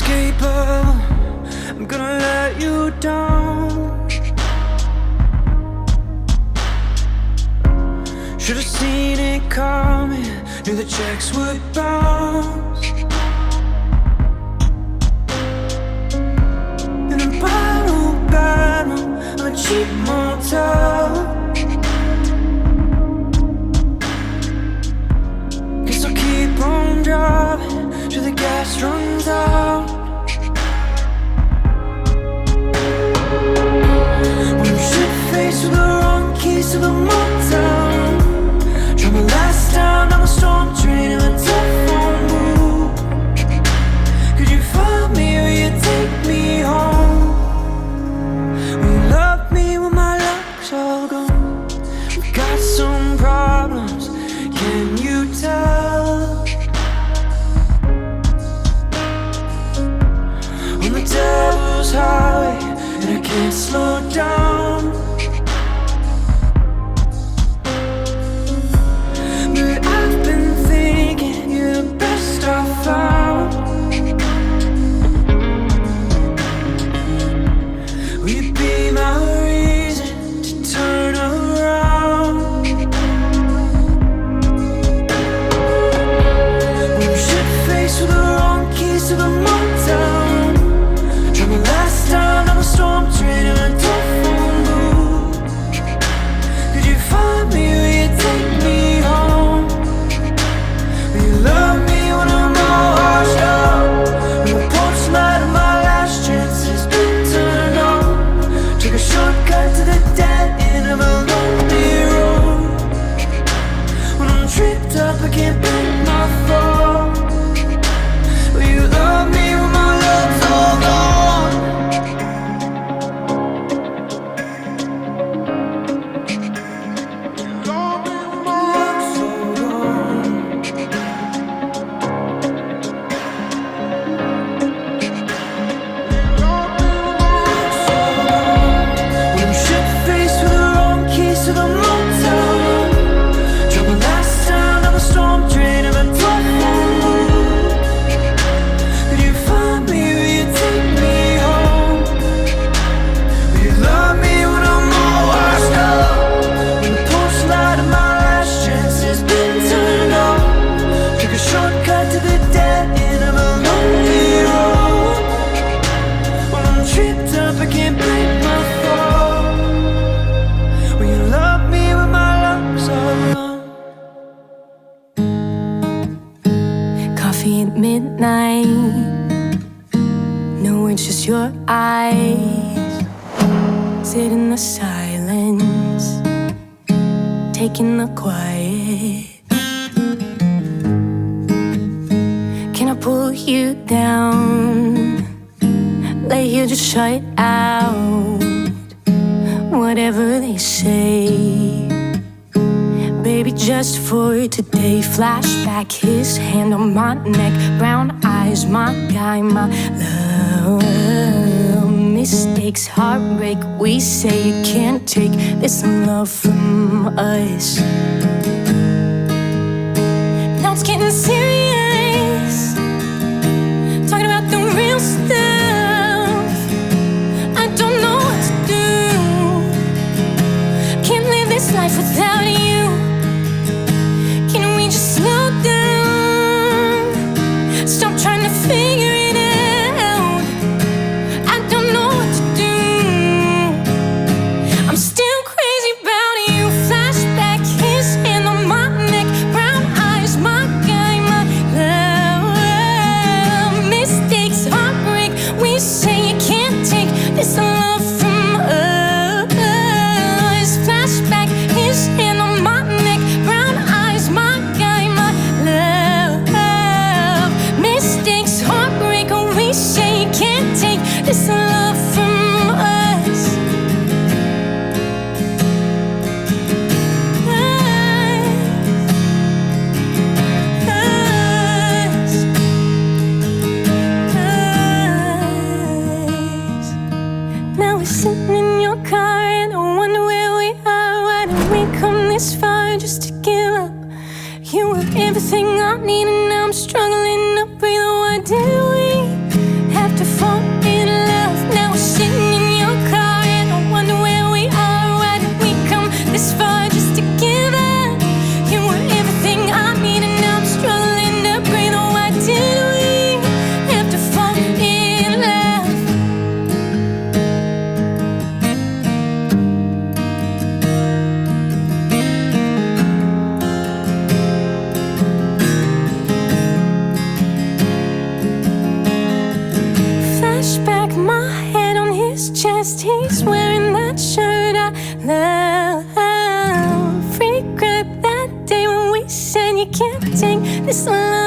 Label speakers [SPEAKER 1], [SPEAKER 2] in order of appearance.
[SPEAKER 1] inescapable. I'm gonna let you down. Should've seen it coming, knew the checks would bounce. In a battle, I'm a cheap motel. Guess I'll keep on driving till the gas runs out. When I'm shit-faced with the wrong keys to the motel. Try my last time down a storm drain in a telephone booth. Could you find me or you take me home? Will you love me when my luck's all gone? We've got some problems, can you tell? On the devil's highway and I can't slow down. But I've been thinking you're the best I've found. Will you be my reason to turn around? When I'm shit-faced with the wrong keys to the motel. Try my last time down a storm drain in a telephone booth. Could you find me or you take me home? Will you love me when I'm all washed out? When the porch light of my last chance has been turned on. Took a shortcut to the dead end of a lonely road. When I'm tripped up, I can't break my fall. Will you love me when my love's all gone? Love me when my love's all gone. When I'm shit-faced with the wrong keys to the motel. Try my last time down a storm drain of a telephone booth. Could you find me or you take me home? Will you love me when I'm all washed up? When the porch light of my last chance has been turned on. Took a shortcut to the dead end of a lonely road. When I'm tripped up, I can't break my fall. Will you love me when my love's all gone?
[SPEAKER 2] Coffee at midnight, no words, just your eyes. Sit in the silence, taking the quiet. Can I pull you down? Lay here, just shut out whatever they say. Baby, just for today. Flashback, his hand on my neck. Brown eyes, my guy, my love. Mistakes, heartbreak, we say you can't take this love from us. Now it's getting serious, talking about the real stuff. I don't know what to do. Can't live this life without you. Can we just slow down? Stop trying to figure it out. I don't know what to do. I'm still crazy about you. Flashback, his hand on my neck. Brown eyes, my guy, my love. Mistakes, heartbreak, we say you can't take this love from us. Flashback, his hand on noticed he's wearing that shirt I love. Regret that day when we said you can't take this love.